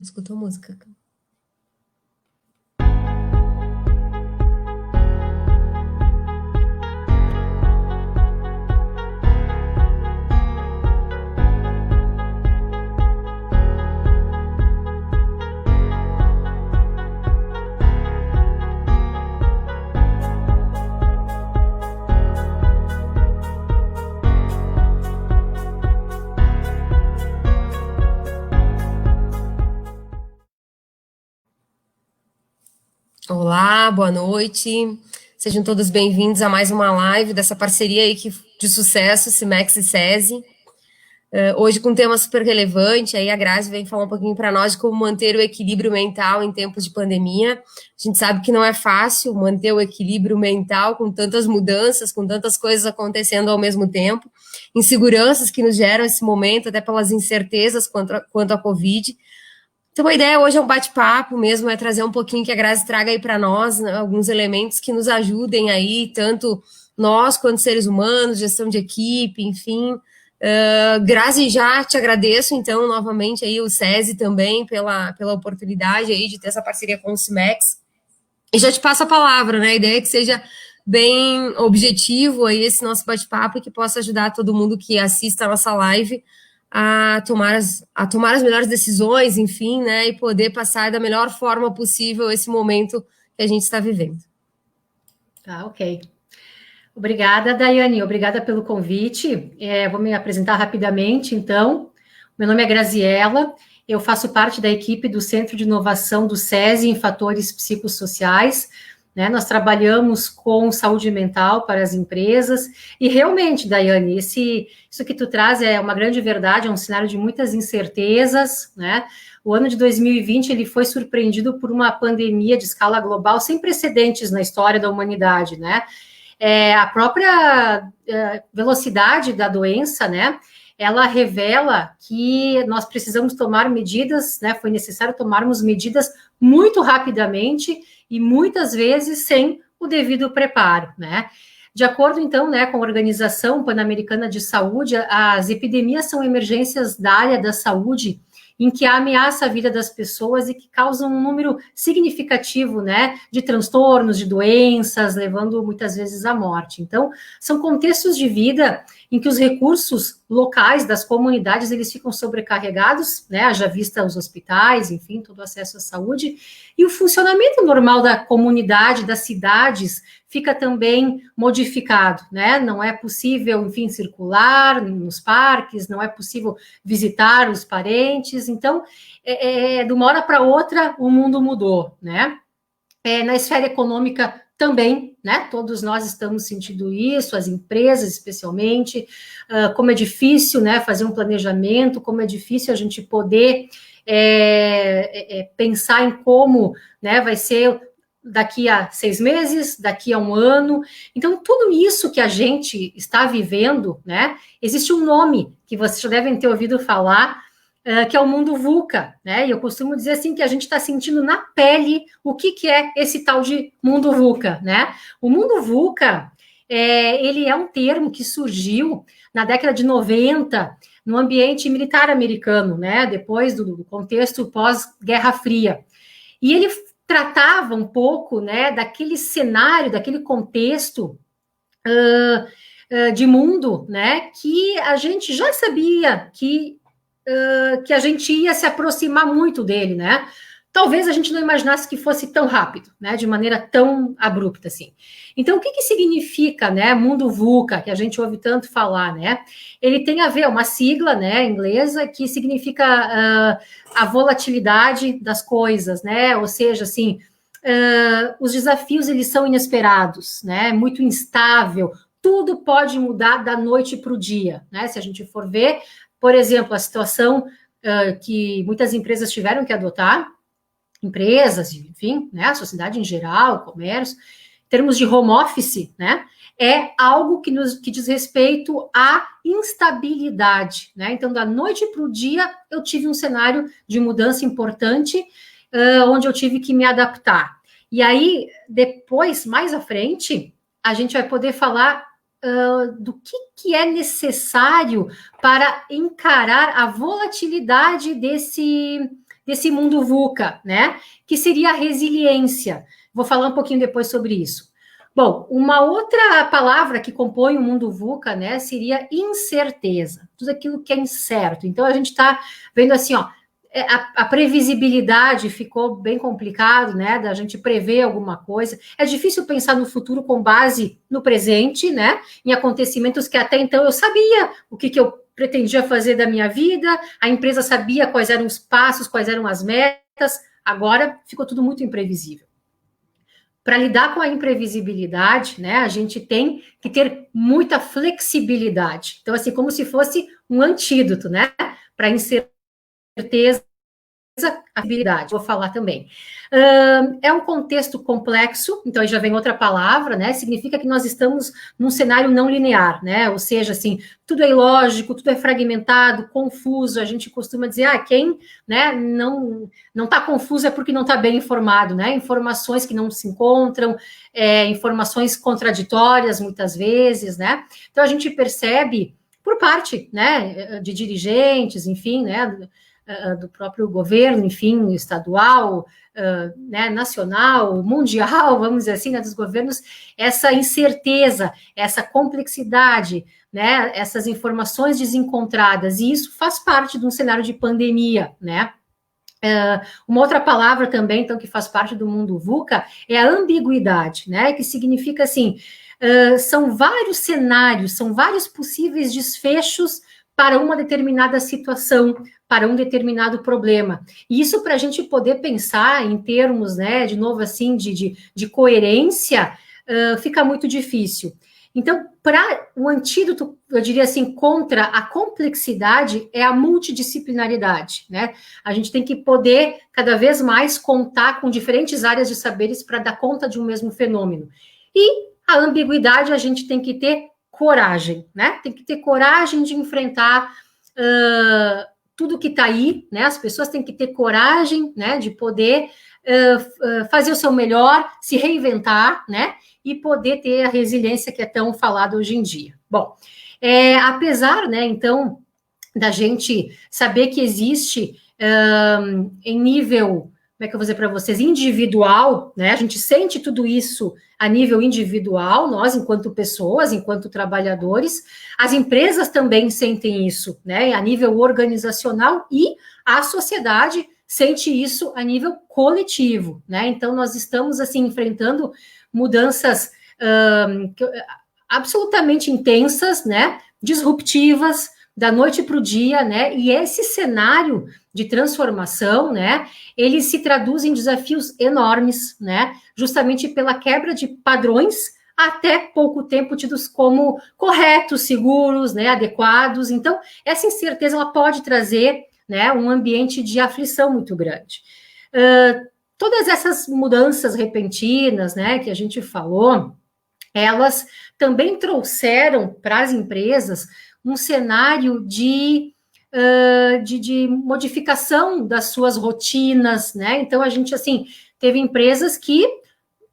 Escuta a música. Olá, boa noite. Sejam todos bem-vindos a mais uma live dessa parceria aí de sucesso, Cimex e SESI. Hoje com um tema super relevante, aí a Grazi vem falar um pouquinho para nós de como manter o equilíbrio mental em tempos de pandemia. A gente sabe que não é fácil manter o equilíbrio mental com tantas mudanças, com tantas coisas acontecendo ao mesmo tempo, inseguranças que nos geram esse momento, até pelas incertezas quanto à Covid. Então, a ideia hoje é um bate-papo mesmo, é trazer um pouquinho que a Grazi traga aí para nós, né, alguns elementos que nos ajudem aí, tanto nós quanto seres humanos, gestão de equipe, enfim. Grazi, já te agradeço, então, novamente aí o SESI também pela oportunidade aí de ter essa parceria com o Cimex. E já te passo a palavra, né? A ideia é que seja bem objetivo aí esse nosso bate-papo e que possa ajudar todo mundo que assista a nossa live a tomar as melhores decisões, enfim, né? E poder passar da melhor forma possível esse momento que a gente está vivendo. Tá, ok. Obrigada, Daiane, obrigada pelo convite. Vou me apresentar rapidamente, então. Meu nome é Graziella, eu faço parte da equipe do Centro de Inovação do SESI em Fatores Psicossociais, né? Nós trabalhamos com saúde mental para as empresas, e realmente, Daiane, isso que tu traz é uma grande verdade, é um cenário de muitas incertezas, né? O ano de 2020 ele foi surpreendido por uma pandemia de escala global sem precedentes na história da humanidade, né? A própria velocidade da doença, né, ela revela que nós precisamos tomar medidas, né, foi necessário tomarmos medidas muito rapidamente e muitas vezes sem o devido preparo, né. De acordo, então, né, com a Organização Pan-Americana de Saúde, as epidemias são emergências da área da saúde em que ameaça a vida das pessoas e que causam um número significativo, né, de transtornos, de doenças, levando muitas vezes à morte. Então, são contextos de vida em que os recursos locais das comunidades, eles ficam sobrecarregados, né, haja vista os hospitais, enfim, todo o acesso à saúde, e o funcionamento normal da comunidade, das cidades, fica também modificado, né? Não é possível, enfim, circular nos parques, não é possível visitar os parentes. Então, de uma hora para outra, o mundo mudou, né? Na esfera econômica também, né? Todos nós estamos sentindo isso, as empresas especialmente, como é difícil, né, fazer um planejamento, como é difícil a gente poder pensar em como, né, vai ser daqui a 6 meses, daqui a um ano. Então, tudo isso que a gente está vivendo, né, existe um nome que vocês já devem ter ouvido falar, que é o mundo VUCA, né? E eu costumo dizer assim que a gente está sentindo na pele o que é esse tal de mundo VUCA, né? O mundo VUCA, ele é um termo que surgiu na década de 90 no ambiente militar americano, né? Depois do contexto pós-Guerra Fria. E ele tratava um pouco, né, daquele cenário, daquele contexto de mundo, né, que a gente já sabia que a gente ia se aproximar muito dele, né? Talvez a gente não imaginasse que fosse tão rápido, né? De maneira tão abrupta assim. Então, o que significa, né? Mundo VUCA, que a gente ouve tanto falar, né? Ele tem a ver, uma sigla, né, inglesa, que significa a volatilidade das coisas, né? Ou seja, assim, os desafios eles são inesperados, né? Muito instável. Tudo pode mudar da noite para o dia, né? Se a gente for ver, por exemplo, a situação que muitas empresas tiveram que adotar, empresas, enfim, né, a sociedade em geral, o comércio, em termos de home office, né, é algo que diz respeito à instabilidade, né? Então, da noite para o dia, eu tive um cenário de mudança importante, onde eu tive que me adaptar. E aí, depois, mais à frente, a gente vai poder falar do que é necessário para encarar a volatilidade desse desse mundo VUCA, né? Que seria a resiliência. Vou falar um pouquinho depois sobre isso. Bom, uma outra palavra que compõe o mundo VUCA, né, seria incerteza, tudo aquilo que é incerto. Então, a gente está vendo assim, ó, a previsibilidade ficou bem complicado, né, da gente prever alguma coisa. É difícil pensar no futuro com base no presente, né, em acontecimentos que até então eu sabia o que eu pretendia fazer da minha vida, a empresa sabia quais eram os passos, quais eram as metas, agora ficou tudo muito imprevisível. Para lidar com a imprevisibilidade, né, a gente tem que ter muita flexibilidade. Então, assim, como se fosse um antídoto, né, para incerteza, habilidade, vou falar também. É um contexto complexo, então aí já vem outra palavra, né? Significa que nós estamos num cenário não linear, né? Ou seja, assim, tudo é ilógico, tudo é fragmentado, confuso. A gente costuma dizer, quem, né, não está confuso é porque não está bem informado, né? Informações que não se encontram, informações contraditórias muitas vezes, né? Então a gente percebe por parte, né, de dirigentes, enfim, né, do próprio governo, enfim, estadual, né, nacional, mundial, vamos dizer assim, né, dos governos, essa incerteza, essa complexidade, né, essas informações desencontradas, e isso faz parte de um cenário de pandemia, né? Uma outra palavra também, então, que faz parte do mundo VUCA é a ambiguidade, né, que significa assim, são vários cenários, são vários possíveis desfechos para uma determinada situação, para um determinado problema. E isso para a gente poder pensar em termos, né, de novo assim, de coerência, fica muito difícil. Então, para o antídoto, eu diria assim, contra a complexidade é a multidisciplinaridade, né? A gente tem que poder, cada vez mais, contar com diferentes áreas de saberes para dar conta de um mesmo fenômeno. E a ambiguidade, a gente tem que ter coragem, né? Tem que ter coragem de enfrentar tudo que está aí, né? As pessoas têm que ter coragem, né, de poder fazer o seu melhor, se reinventar, né? E poder ter a resiliência que é tão falada hoje em dia. Bom, apesar, né, então, da gente saber que existe em nível, como é que eu vou dizer para vocês, individual, né? A gente sente tudo isso a nível individual, nós, enquanto pessoas, enquanto trabalhadores, as empresas também sentem isso, né? A nível organizacional, e a sociedade sente isso a nível coletivo, né? Então, nós estamos, assim, enfrentando mudanças absolutamente intensas, né? Disruptivas, da noite para o dia, né? E esse cenário de transformação, né? Ele se traduz em desafios enormes, né? Justamente pela quebra de padrões até pouco tempo tidos como corretos, seguros, né? Adequados. Então, essa incerteza ela pode trazer, né? Um ambiente de aflição muito grande. Todas essas mudanças repentinas, né? Que a gente falou, elas também trouxeram para as empresas um cenário de modificação das suas rotinas, né? Então, a gente, assim, teve empresas que,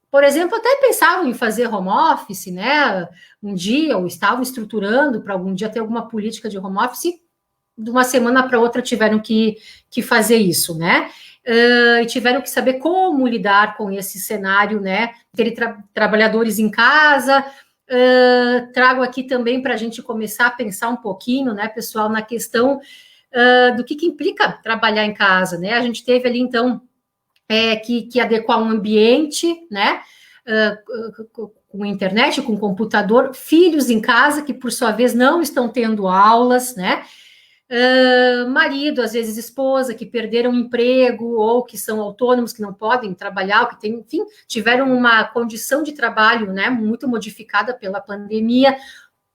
por exemplo, até pensavam em fazer home office, né? Um dia, ou estavam estruturando para algum dia ter alguma política de home office, de uma semana para outra tiveram que fazer isso, né? E tiveram que saber como lidar com esse cenário, né? Ter trabalhadores em casa. Trago aqui também para a gente começar a pensar um pouquinho, né, pessoal, na questão do que implica trabalhar em casa, né? A gente teve ali, então, que adequar um ambiente, né? Com internet, com computador, filhos em casa que, por sua vez, não estão tendo aulas, né? Marido, às vezes esposa, que perderam emprego ou que são autônomos, que não podem trabalhar, ou que tem, enfim, tiveram uma condição de trabalho, né, muito modificada pela pandemia,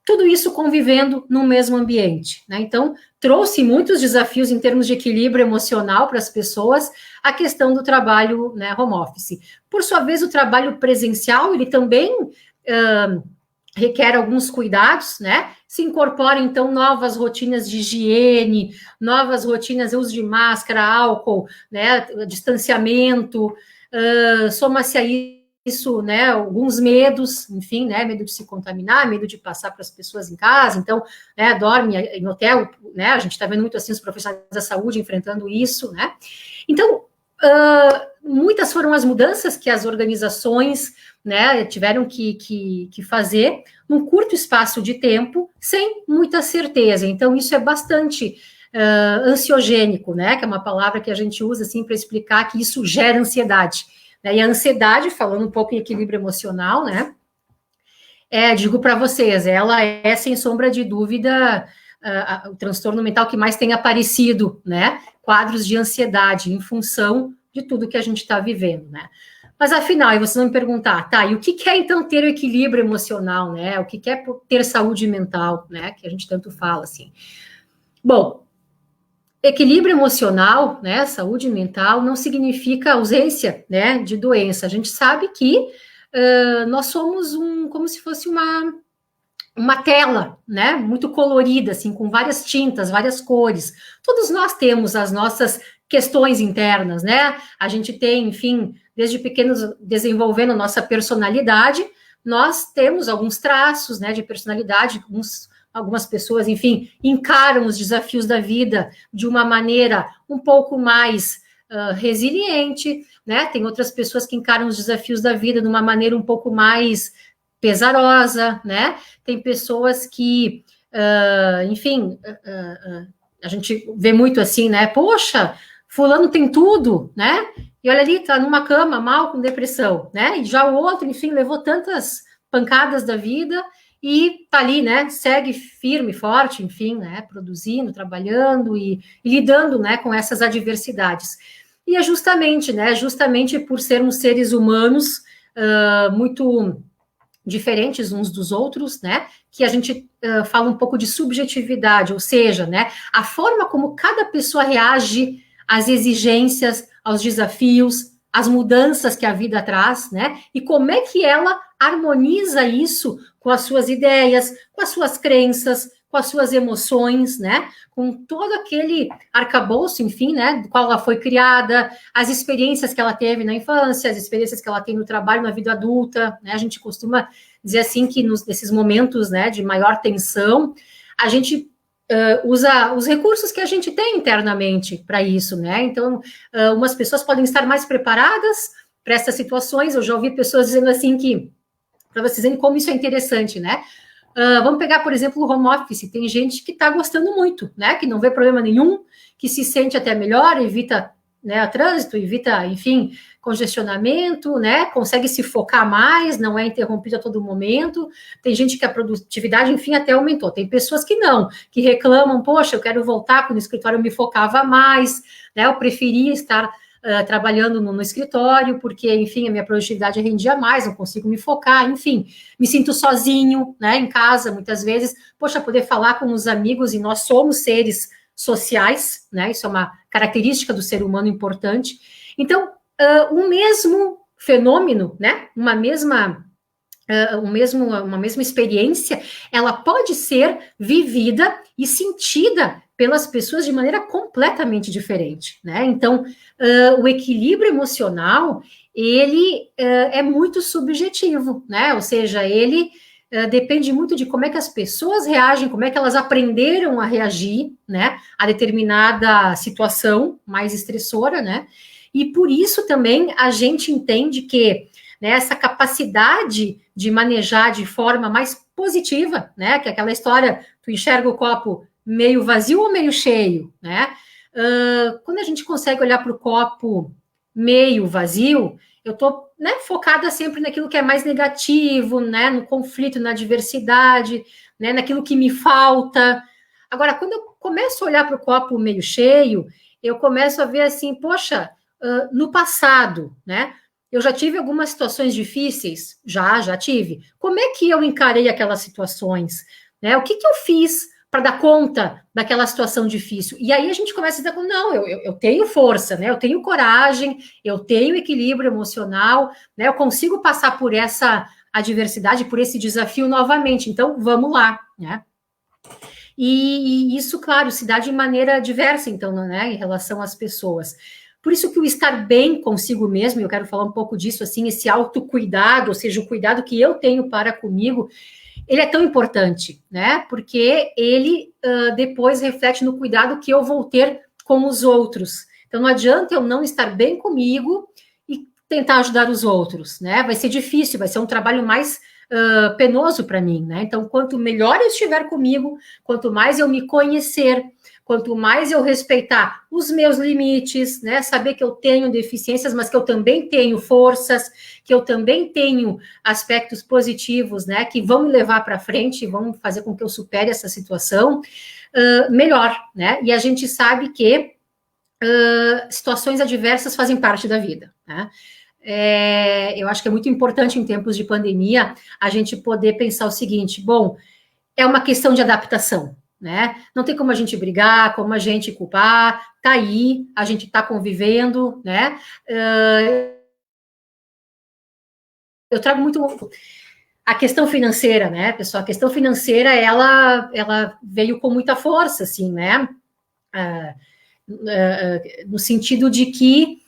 tudo isso convivendo no mesmo ambiente, né? Então, trouxe muitos desafios em termos de equilíbrio emocional para as pessoas, a questão do trabalho, né, home office. Por sua vez, o trabalho presencial, ele também requer alguns cuidados, né? Se incorporam, então, novas rotinas de higiene, novas rotinas, uso de máscara, álcool, né? Distanciamento, soma-se aí isso, né, alguns medos, enfim, né, medo de se contaminar, medo de passar para as pessoas em casa, então, né, dorme em hotel, né, a gente está vendo muito, assim, os profissionais da saúde enfrentando isso, né, então, muitas foram as mudanças que as organizações, né, tiveram que fazer num curto espaço de tempo, sem muita certeza, então isso é bastante ansiogênico, né, que é uma palavra que a gente usa, assim, para explicar que isso gera ansiedade. E a ansiedade, falando um pouco em equilíbrio emocional, né? Digo para vocês, ela é, sem sombra de dúvida, o transtorno mental que mais tem aparecido, né? Quadros de ansiedade em função de tudo que a gente está vivendo, né? Mas afinal, e vocês vão me perguntar, tá, e o que é então ter o equilíbrio emocional, né? O que é ter saúde mental, né? Que a gente tanto fala, assim. Bom, equilíbrio emocional, né, saúde mental, não significa ausência, né, de doença. A gente sabe que nós somos como se fosse uma tela, né, muito colorida, assim, com várias tintas, várias cores. Todos nós temos as nossas questões internas, né? A gente tem, enfim, desde pequenos desenvolvendo nossa personalidade, nós temos alguns traços, né, de personalidade, algumas pessoas, enfim, encaram os desafios da vida de uma maneira um pouco mais resiliente, né? Tem outras pessoas que encaram os desafios da vida de uma maneira um pouco mais pesarosa, né? Tem pessoas que, enfim, a gente vê muito assim, né? Poxa, fulano tem tudo, né? E olha ali, tá numa cama, mal, com depressão, né? E já o outro, enfim, levou tantas pancadas da vida e tá ali, né, segue firme, forte, enfim, né, produzindo, trabalhando e lidando, né, com essas adversidades. E é justamente, né, justamente por sermos seres humanos muito diferentes uns dos outros, né, que a gente fala um pouco de subjetividade, ou seja, né, a forma como cada pessoa reage às exigências, aos desafios, às mudanças que a vida traz, né, e como é que ela harmoniza isso com as suas ideias, com as suas crenças, com as suas emoções, né, com todo aquele arcabouço, enfim, né, do qual ela foi criada, as experiências que ela teve na infância, as experiências que ela tem no trabalho, na vida adulta, né, a gente costuma dizer assim que nesses momentos, né, de maior tensão, a gente usa os recursos que a gente tem internamente para isso, né, então, umas pessoas podem estar mais preparadas para essas situações, eu já ouvi pessoas dizendo assim que, para vocês verem como isso é interessante, né? Vamos pegar, por exemplo, o home office. Tem gente que está gostando muito, né? Que não vê problema nenhum, que se sente até melhor, evita, né, trânsito, evita, enfim, congestionamento, né? Consegue se focar mais, não é interrompido a todo momento. Tem gente que a produtividade, enfim, até aumentou. Tem pessoas que não, que reclamam, poxa, eu quero voltar, quando no escritório eu me focava mais, né? Eu preferia estar trabalhando no escritório, porque, enfim, a minha produtividade rendia mais, não consigo me focar, enfim, me sinto sozinho, né, em casa, muitas vezes, poxa, poder falar com os amigos, e nós somos seres sociais, né, isso é uma característica do ser humano importante. Então, o mesmo fenômeno, né, uma mesma experiência, ela pode ser vivida e sentida pelas pessoas de maneira completamente diferente, né? Então, o equilíbrio emocional, ele é muito subjetivo, né? Ou seja, ele depende muito de como é que as pessoas reagem, como é que elas aprenderam a reagir, né? A determinada situação mais estressora, né? E por isso também a gente entende que, né, essa capacidade de manejar de forma mais positiva, né, que é aquela história, tu enxerga o copo meio vazio ou meio cheio, né, quando a gente consegue olhar para o copo meio vazio, eu estou, né, focada sempre naquilo que é mais negativo, né, no conflito, na adversidade, né, naquilo que me falta. Agora, quando eu começo a olhar para o copo meio cheio, eu começo a ver assim, poxa, no passado, né, eu já tive algumas situações difíceis? Já tive. Como é que eu encarei aquelas situações? Né? O que eu fiz para dar conta daquela situação difícil? E aí a gente começa a dizer, não, eu tenho força, né? Eu tenho coragem, eu tenho equilíbrio emocional, né? Eu consigo passar por essa adversidade, por esse desafio novamente. Então, vamos lá, né? E isso, claro, se dá de maneira diversa, então, né, em relação às pessoas. Por isso que o estar bem consigo mesmo, e eu quero falar um pouco disso, assim, esse autocuidado, ou seja, o cuidado que eu tenho para comigo, ele é tão importante, né? Porque ele depois reflete no cuidado que eu vou ter com os outros. Então, não adianta eu não estar bem comigo e tentar ajudar os outros, né? Vai ser difícil, vai ser um trabalho mais penoso para mim, né? Então, quanto melhor eu estiver comigo, quanto mais eu me conhecer, quanto mais eu respeitar os meus limites, né? Saber que eu tenho deficiências, mas que eu também tenho forças, que eu também tenho aspectos positivos, né? Que vão me levar para frente, vão fazer com que eu supere essa situação, melhor, né? E a gente sabe que situações adversas fazem parte da vida, né? Eu acho que é muito importante em tempos de pandemia a gente poder pensar o seguinte: bom, é uma questão de adaptação, né? Não tem como a gente brigar, como a gente culpar, tá aí, a gente tá convivendo, né? Eu trago muito a questão financeira, né, pessoal? A questão financeira, ela veio com muita força, assim, né? No sentido de que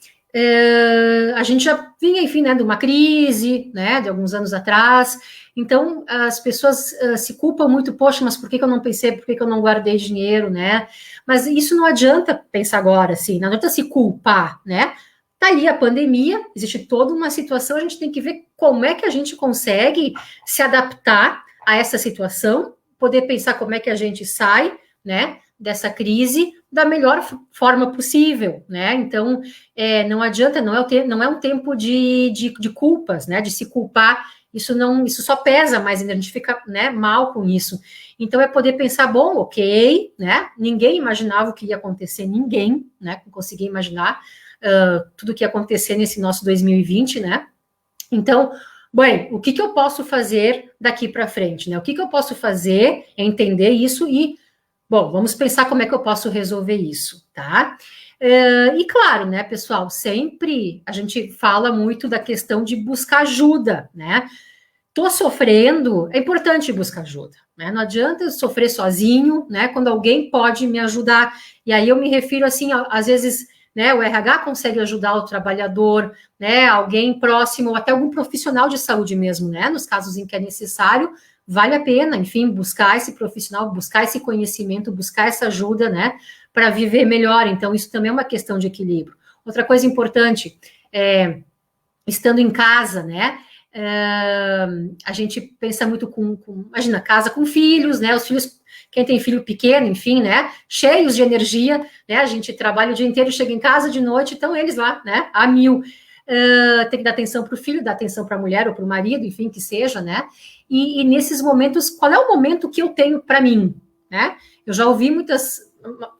a gente já vinha, enfim, né, de uma crise, né, de alguns anos atrás. Então, as pessoas se culpam muito, poxa, mas por que eu não pensei, por que eu não guardei dinheiro, né? Mas isso não adianta pensar agora, assim, não adianta se culpar, né? Tá aí a pandemia, existe toda uma situação, a gente tem que ver como é que a gente consegue se adaptar a essa situação, poder pensar como é que a gente sai, né, dessa crise da melhor forma possível, né? Então, não adianta, não é um tempo de culpas, né? De se culpar, isso só pesa mais, a gente fica, né, mal com isso. Então, é poder pensar, bom, ok, né? Ninguém imaginava o que ia acontecer, ninguém, né? Não conseguia imaginar tudo que ia acontecer nesse nosso 2020, né? Então, bem, o que eu posso fazer daqui para frente, né? O que eu posso fazer é entender isso e, bom, vamos pensar como é que eu posso resolver isso, tá? E claro, né, pessoal, sempre a gente fala muito da questão de buscar ajuda, né? Tô sofrendo, é importante buscar ajuda, né? Não adianta eu sofrer sozinho, né? Quando alguém pode me ajudar. E aí eu me refiro assim, às vezes, né, o RH consegue ajudar o trabalhador, né? Alguém próximo, ou até algum profissional de saúde mesmo, né? Nos casos em que é necessário, vale a pena, enfim, buscar esse profissional, buscar esse conhecimento, buscar essa ajuda, né? Para viver melhor. Então, isso também é uma questão de equilíbrio. Outra coisa importante, estando em casa, né? A gente pensa muito imagina, casa com filhos, né? Os filhos, quem tem filho pequeno, enfim, né? Cheios de energia, né? A gente trabalha o dia inteiro, chega em casa de noite, estão eles lá, né? A mil. Tem que dar atenção para o filho, dar atenção para a mulher ou para o marido, enfim, que seja, né? E nesses momentos, qual é o momento que eu tenho para mim, né? Eu já ouvi muitas,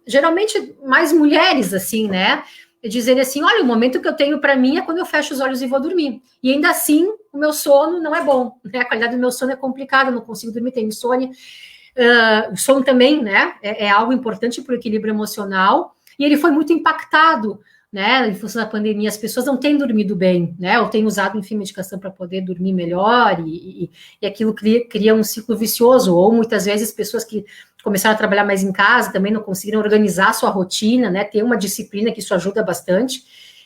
geralmente mais mulheres, assim, né? Dizendo assim, olha, o momento que eu tenho para mim é quando eu fecho os olhos e vou dormir. E ainda assim, o meu sono não é bom, né? A qualidade do meu sono é complicada, eu não consigo dormir, tenho insônia. O sono também, né, é algo importante para o equilíbrio emocional. E ele foi muito impactado, né, em função da pandemia. As pessoas não têm dormido bem, né, ou têm usado, enfim, medicação para poder dormir melhor, e aquilo cria um ciclo vicioso. Ou muitas vezes pessoas que começaram a trabalhar mais em casa também não conseguiram organizar a sua rotina, né, ter uma disciplina, que isso ajuda bastante,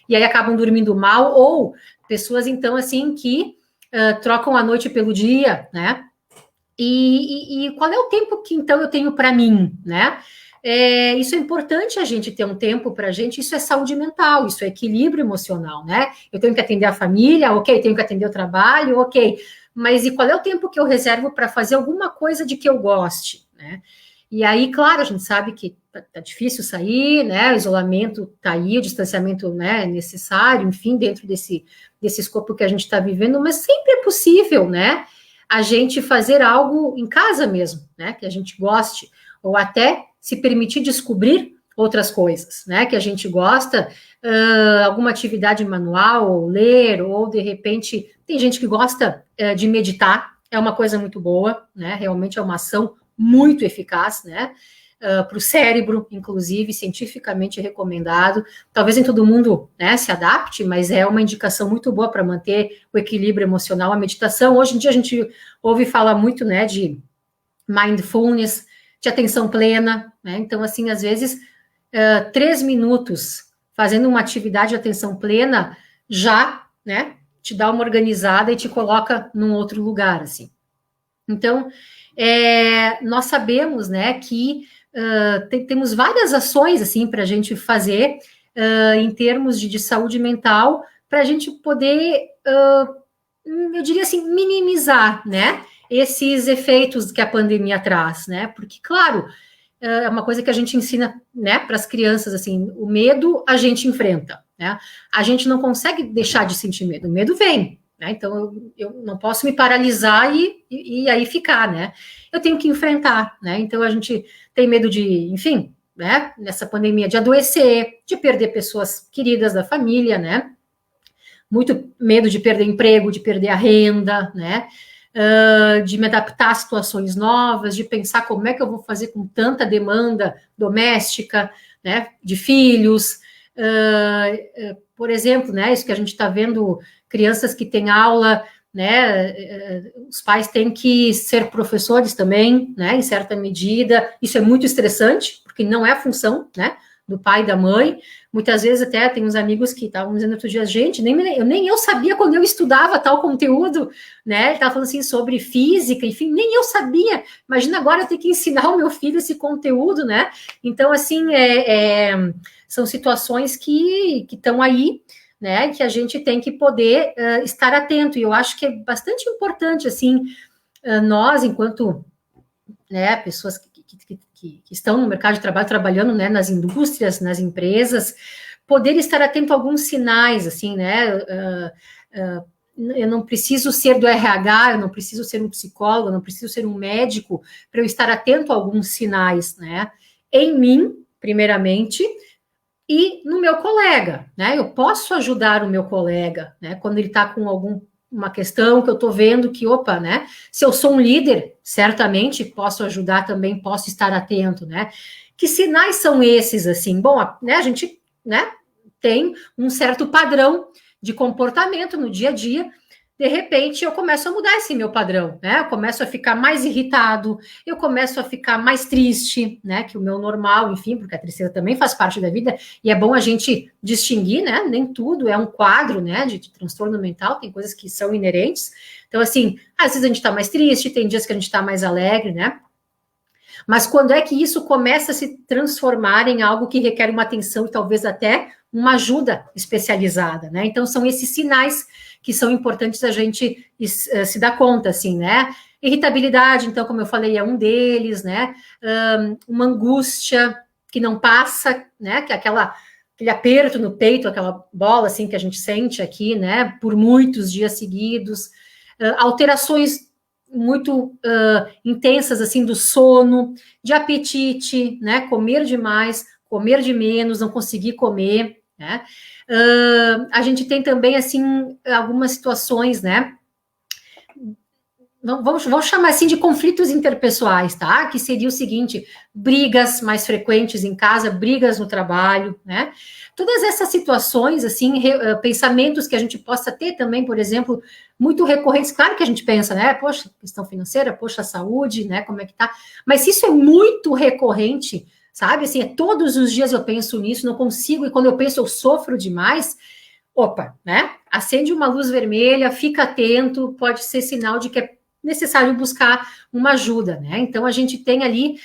e aí acabam dormindo mal. Ou pessoas, então, assim, que trocam a noite pelo dia, né? E qual é o tempo que, então, eu tenho para mim, né? Isso é importante, a gente ter um tempo para a gente, isso é saúde mental, isso é equilíbrio emocional, né? Eu tenho que atender a família, ok, tenho que atender o trabalho, ok, mas e qual é o tempo que eu reservo para fazer alguma coisa de que eu goste, né? E aí, claro, a gente sabe que tá difícil sair, né? O isolamento tá aí, o distanciamento, né, é necessário, enfim, dentro desse escopo que a gente está vivendo, mas sempre é possível, né? A gente fazer algo em casa mesmo, né? Que a gente goste, ou até se permitir descobrir outras coisas, né? Que a gente gosta, alguma atividade manual, ou ler, ou de repente, tem gente que gosta de meditar, é uma coisa muito boa, né? Realmente é uma ação muito eficaz, né? Para o cérebro, inclusive, cientificamente recomendado. Talvez nem todo mundo, né, se adapte, mas é uma indicação muito boa para manter o equilíbrio emocional, a meditação. Hoje em dia a gente ouve falar muito, né, de mindfulness, de atenção plena, né? Então, assim, às vezes, 3 minutos fazendo uma atividade de atenção plena, já, né, te dá uma organizada e te coloca num outro lugar, assim. Então, nós sabemos, né, que temos várias ações, assim, para a gente fazer em termos de saúde mental, para a gente poder, eu diria assim, minimizar, né, esses efeitos que a pandemia traz, né, porque, claro, é uma coisa que a gente ensina, né, para as crianças, assim, o medo a gente enfrenta, né, a gente não consegue deixar de sentir medo, o medo vem, né, então eu não posso me paralisar e aí ficar, né, eu tenho que enfrentar, né, então a gente tem medo de, enfim, né, nessa pandemia de adoecer, de perder pessoas queridas da família, né, muito medo de perder emprego, de perder a renda, né, de me adaptar a situações novas, de pensar como é que eu vou fazer com tanta demanda doméstica, né, de filhos, por exemplo, né, isso que a gente está vendo, crianças que têm aula, né, os pais têm que ser professores também, né, em certa medida, isso é muito estressante, porque não é a função, né, do pai e da mãe. Muitas vezes até tem uns amigos que estavam dizendo outro dia, gente, nem eu sabia quando eu estudava tal conteúdo, né? Ele estava falando assim sobre física, enfim, nem eu sabia. Imagina agora eu ter que ensinar o meu filho esse conteúdo, né? Então, assim, são situações que estão aí, né? Que a gente tem que poder estar atento. E eu acho que é bastante importante, assim, nós, enquanto, né, pessoas que estão no mercado de trabalho, trabalhando, né, nas indústrias, nas empresas, poder estar atento a alguns sinais, assim, né, eu não preciso ser do RH, eu não preciso ser um psicólogo, eu não preciso ser um médico para eu estar atento a alguns sinais, né, em mim, primeiramente, e no meu colega, né, eu posso ajudar o meu colega, né, quando ele está com uma questão que eu estou vendo que, opa, né? Se eu sou um líder, certamente posso ajudar também, posso estar atento, né? Que sinais são esses, assim? Bom, né, a gente, né, tem um certo padrão de comportamento no dia a dia. De repente, eu começo a mudar esse meu padrão, né? Eu começo a ficar mais irritado, eu começo a ficar mais triste, né? Que o meu normal, enfim, porque a tristeza também faz parte da vida, e é bom a gente distinguir, né? Nem tudo é um quadro, né? De transtorno mental, tem coisas que são inerentes. Então, assim, às vezes a gente tá mais triste, tem dias que a gente tá mais alegre, né? Mas quando é que isso começa a se transformar em algo que requer uma atenção e talvez até uma ajuda especializada, né? Então, são esses sinais que são importantes a gente se dar conta, assim, né? Irritabilidade, então, como eu falei, é um deles, né? Uma angústia que não passa, né? Que é aquele aperto no peito, aquela bola, assim, que a gente sente aqui, né? Por muitos dias seguidos. Alterações muito intensas, assim, do sono, de apetite, né? Comer demais, comer de menos, não conseguir comer, né? A gente tem também, assim, algumas situações, né? Vamos chamar assim de conflitos interpessoais, tá? Que seria o seguinte: brigas mais frequentes em casa, brigas no trabalho, né? Todas essas situações, assim, pensamentos que a gente possa ter também, por exemplo, muito recorrentes. Claro que a gente pensa, né? Poxa, questão financeira, poxa, saúde, né? Como é que tá? Mas se isso é muito recorrente, sabe? Assim, todos os dias eu penso nisso, não consigo, e quando eu penso, eu sofro demais. Opa, né? Acende uma luz vermelha, fica atento, pode ser sinal de que é necessário buscar uma ajuda, né? Então, a gente tem ali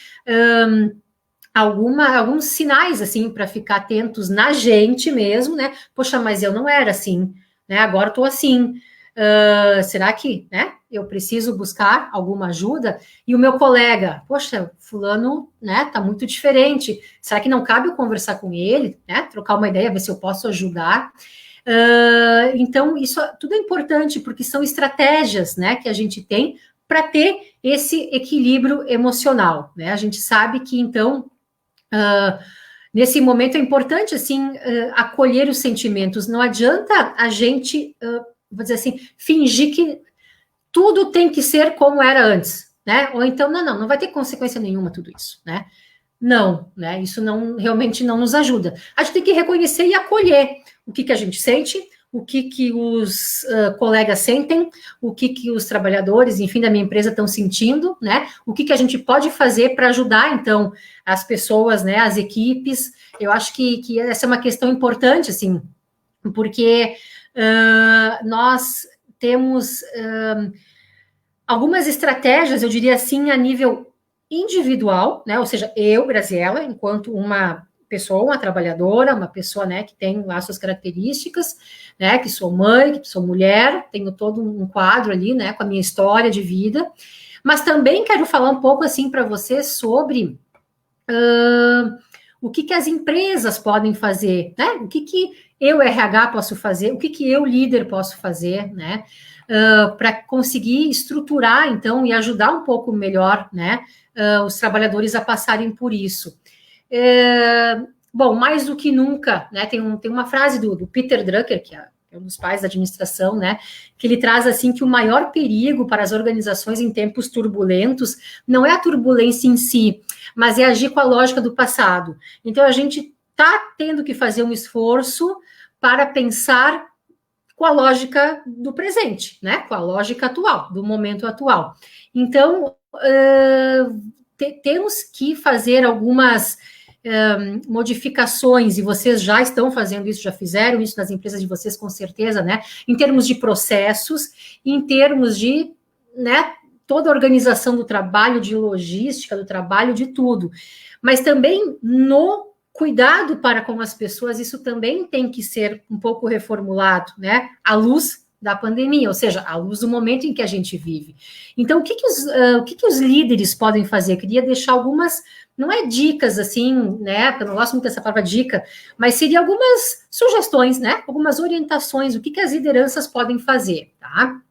alguns sinais, assim, para ficar atentos na gente mesmo, né? Poxa, mas eu não era assim, né? Agora estou assim. Será que, né? Eu preciso buscar alguma ajuda? E o meu colega, poxa, fulano, né? Tá muito diferente. Será que não cabe eu conversar com ele, né? Trocar uma ideia, ver se eu posso ajudar? Então, isso tudo é importante, porque são estratégias, né, que a gente tem para ter esse equilíbrio emocional, né? A gente sabe que, então, nesse momento é importante, assim, acolher os sentimentos. Não adianta a gente, vou dizer assim, fingir que tudo tem que ser como era antes, né? Ou então, não vai ter consequência nenhuma tudo isso, né? Não, né? Isso não realmente não nos ajuda. A gente tem que reconhecer e acolher o que a gente sente, o que os colegas sentem, o que os trabalhadores, enfim, da minha empresa estão sentindo, né? O que a gente pode fazer para ajudar, então, as pessoas, né, as equipes. Eu acho que essa é uma questão importante, assim, porque nós temos algumas estratégias, eu diria assim, a nível individual, né? Ou seja, eu, Graziela, enquanto uma pessoa, uma trabalhadora, uma pessoa, né, que tem lá suas características, né, que sou mãe, que sou mulher, tenho todo um quadro ali, né, com a minha história de vida, mas também quero falar um pouco, assim, para você sobre o que as empresas podem fazer, né, o que eu, RH, posso fazer, o que eu, líder, posso fazer, né, para conseguir estruturar, então, e ajudar um pouco melhor, né, os trabalhadores a passarem por isso. Bom, mais do que nunca, né, tem uma frase do Peter Drucker, que é um dos pais da administração, né, que ele traz assim que o maior perigo para as organizações em tempos turbulentos não é a turbulência em si, mas é agir com a lógica do passado. Então, a gente está tendo que fazer um esforço para pensar com a lógica do presente, né, com a lógica atual, do momento atual. Então, temos que fazer algumas modificações, e vocês já estão fazendo isso, já fizeram isso nas empresas de vocês, com certeza, né, em termos de processos, em termos de, né, toda a organização do trabalho, de logística do trabalho, de tudo, mas também no cuidado para com as pessoas, isso também tem que ser um pouco reformulado, né, à luz da pandemia, ou seja, à luz do momento em que a gente vive. Então, o que os líderes podem fazer? Eu queria deixar algumas, não é dicas assim, né, porque eu não gosto muito dessa palavra dica, mas seria algumas sugestões, né, algumas orientações, o que as lideranças podem fazer, tá?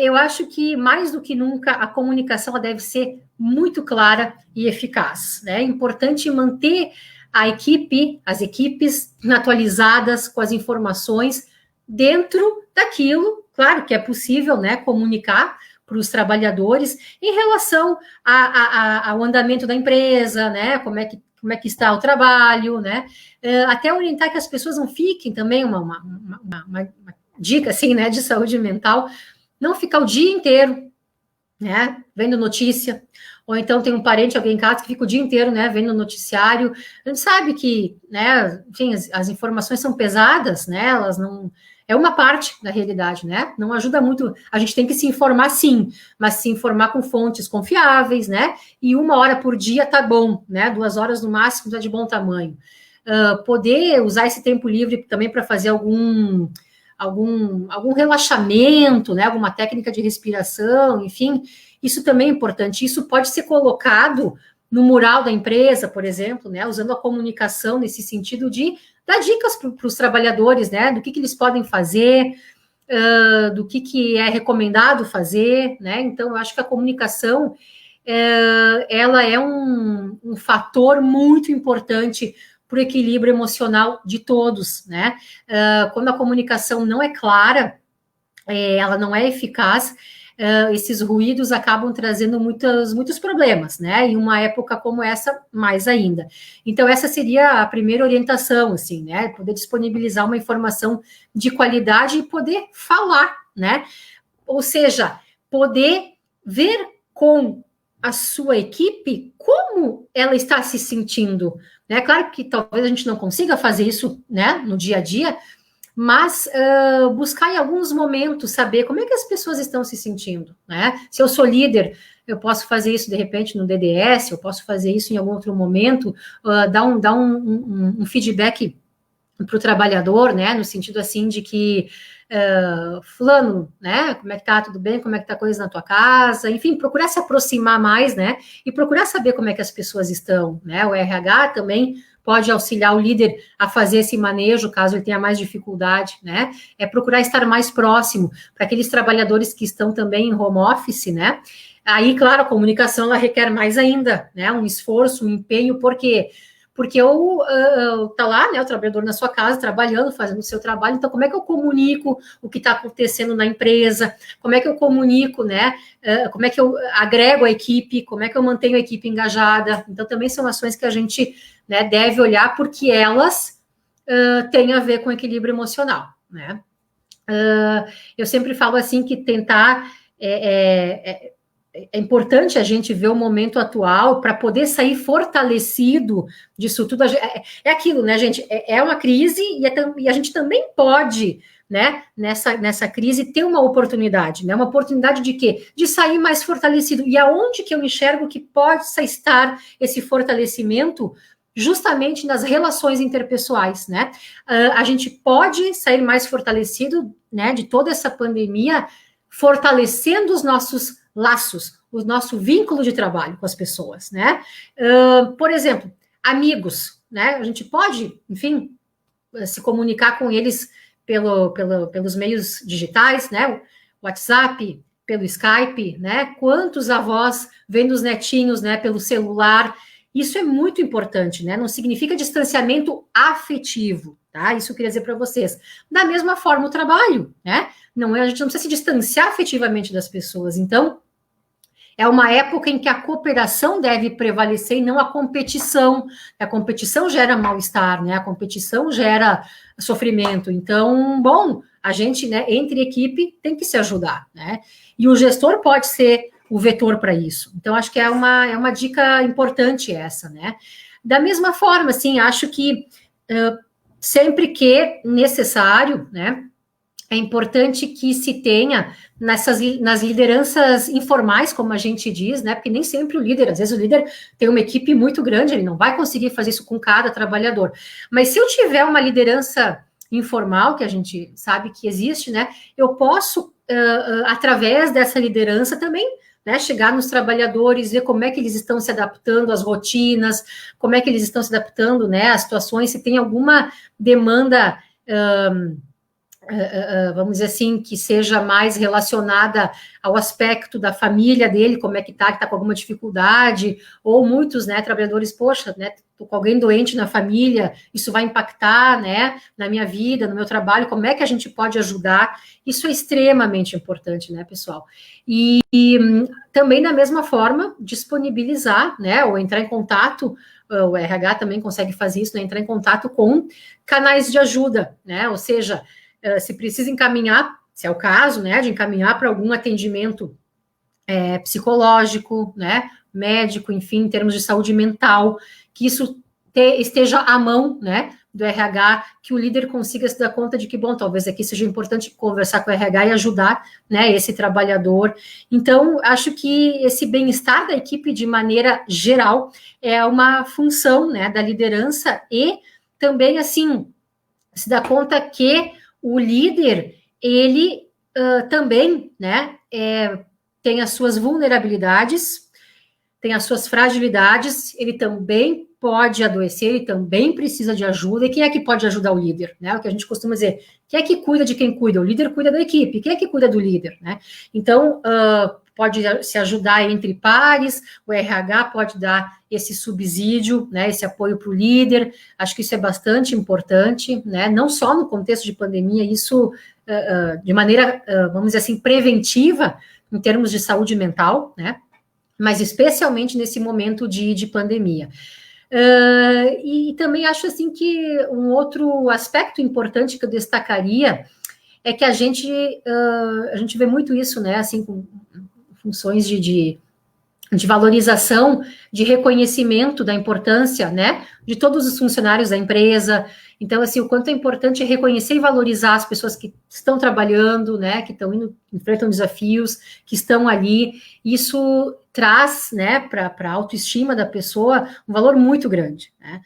Eu acho que, mais do que nunca, a comunicação deve ser muito clara e eficaz, né? É importante manter as equipes atualizadas com as informações dentro daquilo, claro que é possível, né, comunicar para os trabalhadores em relação ao andamento da empresa, né, como é que está o trabalho, né, até orientar que as pessoas não fiquem também, uma dica, assim, né, de saúde mental, não ficar o dia inteiro, né, vendo notícia, ou então tem um parente, alguém em casa, que fica o dia inteiro, né, vendo noticiário. A gente sabe que, né, enfim, as informações são pesadas, né, elas não... É uma parte da realidade, né, não ajuda muito. A gente tem que se informar, sim, mas se informar com fontes confiáveis, né, e 1 hora por dia tá bom, né, 2 horas no máximo tá de bom tamanho. Poder usar esse tempo livre também para fazer algum relaxamento, né, alguma técnica de respiração, enfim, isso também é importante. Isso pode ser colocado no mural da empresa, por exemplo, né, usando a comunicação nesse sentido de dar dicas para os trabalhadores, né, do que eles podem fazer, do que é recomendado fazer, né. Então, eu acho que a comunicação ela é um fator muito importante para o equilíbrio emocional de todos, né? Quando a comunicação não é clara, ela não é eficaz, esses ruídos acabam trazendo muitos problemas, né? Em uma época como essa, mais ainda. Então, essa seria a primeira orientação, assim, né? Poder disponibilizar uma informação de qualidade e poder falar, né? Ou seja, poder ver com a sua equipe como ela está se sentindo, né? Claro que talvez a gente não consiga fazer isso, né, no dia a dia, mas buscar em alguns momentos saber como é que as pessoas estão se sentindo, né? Se eu sou líder, eu posso fazer isso de repente no DDS, eu posso fazer isso em algum outro momento, dar um feedback para o trabalhador, né? No sentido assim de que fulano, né, como é que tá, tudo bem, como é que tá a coisa na tua casa, enfim, procurar se aproximar mais, né, e procurar saber como é que as pessoas estão, né, o RH também pode auxiliar o líder a fazer esse manejo, caso ele tenha mais dificuldade, né, procurar estar mais próximo para aqueles trabalhadores que estão também em home office, né, aí, claro, a comunicação, ela requer mais ainda, né, um esforço, um empenho, porque tá lá, né, o trabalhador na sua casa, trabalhando, fazendo o seu trabalho, então como é que eu comunico o que está acontecendo na empresa, como é que eu comunico, né, como é que eu agrego a equipe, como é que eu mantenho a equipe engajada, então também são ações que a gente, né, deve olhar, porque elas tem a ver com equilíbrio emocional, né? Eu sempre falo assim que tentar é importante a gente ver o momento atual para poder sair fortalecido disso tudo. É aquilo, né, gente? É uma crise e a gente também pode, né, nessa crise, ter uma oportunidade, né? Uma oportunidade de quê? De sair mais fortalecido. E aonde que eu enxergo que pode estar esse fortalecimento? Justamente nas relações interpessoais, né? A gente pode sair mais fortalecido, né, de toda essa pandemia, fortalecendo os nossos laços, o nosso vínculo de trabalho com as pessoas, né? Por exemplo, amigos, né? A gente pode, enfim, se comunicar com eles pelos meios digitais, né? WhatsApp, pelo Skype, né? Quantos avós vendo os netinhos, né? Pelo celular. Isso é muito importante, né? Não significa distanciamento afetivo, tá? Isso eu queria dizer para vocês. Da mesma forma, o trabalho, né? A gente não precisa se distanciar afetivamente das pessoas. Então, é uma época em que a cooperação deve prevalecer e não a competição. A competição gera mal-estar, né? A competição gera sofrimento. Então, bom, a gente, né, entre equipe, tem que se ajudar, né? E o gestor pode ser o vetor para isso. Então, acho que é uma dica importante essa, né? Da mesma forma, assim, acho que sempre que necessário, né? É importante que se tenha nas lideranças informais, como a gente diz, né? Porque nem sempre o líder, às vezes o líder tem uma equipe muito grande, ele não vai conseguir fazer isso com cada trabalhador. Mas se eu tiver uma liderança informal, que a gente sabe que existe, né? Eu posso, através dessa liderança também, né, chegar nos trabalhadores, ver como é que eles estão se adaptando às rotinas, como é que eles estão se adaptando, né, às situações, se tem alguma demanda vamos dizer assim, que seja mais relacionada ao aspecto da família dele, como é que tá com alguma dificuldade, ou muitos, né, trabalhadores, poxa, né, tô com alguém doente na família, isso vai impactar, né, na minha vida, no meu trabalho, como é que a gente pode ajudar? Isso é extremamente importante, né, pessoal? E também, da mesma forma, disponibilizar, né, ou entrar em contato, o RH também consegue fazer isso, né, entrar em contato com canais de ajuda, né, ou seja, se precisa encaminhar, se é o caso, né, de encaminhar para algum atendimento psicológico, né, médico, enfim, em termos de saúde mental, que isso esteja à mão, né, do RH, que o líder consiga se dar conta de que, bom, talvez aqui seja importante conversar com o RH e ajudar, né, esse trabalhador. Então, acho que esse bem-estar da equipe, de maneira geral, é uma função, né, da liderança e também, assim, se dar conta que o líder, ele também, né, tem as suas vulnerabilidades, tem as suas fragilidades, ele também pode adoecer, ele também precisa de ajuda. E quem é que pode ajudar o líder? Né? O que a gente costuma dizer, quem é que cuida de quem cuida? O líder cuida da equipe, quem é que cuida do líder? Né? Então, pode se ajudar entre pares, o RH pode dar esse subsídio, né, esse apoio para o líder. Acho que isso é bastante importante, né, não só no contexto de pandemia, isso de maneira, vamos dizer assim, preventiva, em termos de saúde mental, né, mas especialmente nesse momento de pandemia. E também acho assim que um outro aspecto importante que eu destacaria é que a gente vê muito isso, né, assim, com funções de valorização, de reconhecimento da importância, né, de todos os funcionários da empresa. Então, assim, o quanto é importante reconhecer e valorizar as pessoas que estão trabalhando, né, que enfrentam desafios, que estão ali. Isso traz, né, para a autoestima da pessoa um valor muito grande, né.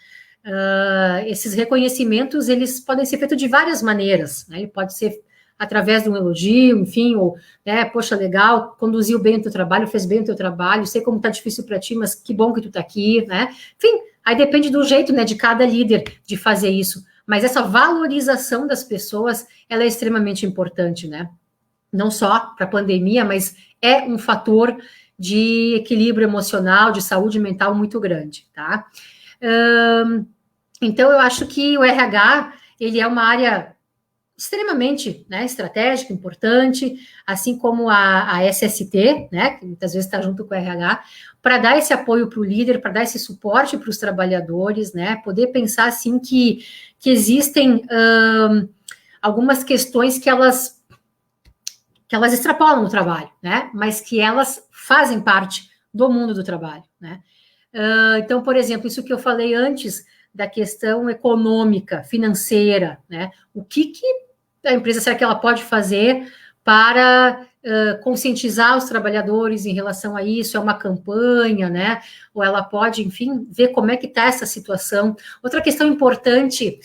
Esses reconhecimentos, eles podem ser feitos de várias maneiras, né, ele pode ser através de um elogio, enfim, ou, né, poxa, legal, conduziu bem o teu trabalho, fez bem o teu trabalho, sei como tá difícil para ti, mas que bom que tu tá aqui, né, enfim, aí depende do jeito, né, de cada líder de fazer isso, mas essa valorização das pessoas, ela é extremamente importante, né, não só para a pandemia, mas é um fator de equilíbrio emocional, de saúde mental muito grande, tá? Então, eu acho que o RH, ele é uma área extremamente, né, estratégica, importante, assim como a SST, né, que muitas vezes está junto com o RH, para dar esse apoio para o líder, para dar esse suporte para os trabalhadores, né? Poder pensar, assim, que existem algumas questões que elas extrapolam o trabalho, né? Mas que elas fazem parte do mundo do trabalho, né? Então, por exemplo, isso que eu falei antes da questão econômica, financeira, né? O que a empresa, será que ela pode fazer para conscientizar os trabalhadores em relação a isso? É uma campanha, né? Ou ela pode, enfim, ver como é que está essa situação. Outra questão importante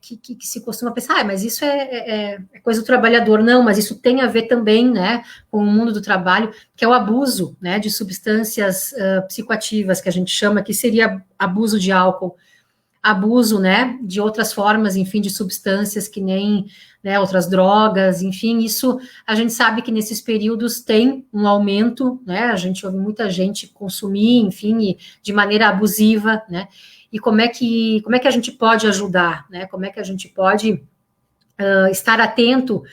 que se costuma pensar, mas isso é coisa do trabalhador. Não, mas isso tem a ver também, né, com o mundo do trabalho, que é o abuso, né, de substâncias psicoativas, que a gente chama, que seria abuso de álcool, abuso, né, de outras formas, enfim, de substâncias que nem, né, outras drogas, enfim, isso a gente sabe que nesses períodos tem um aumento, né, a gente ouve muita gente consumir, enfim, de maneira abusiva, né, e como é que a gente pode ajudar, né, como é que a gente pode estar atento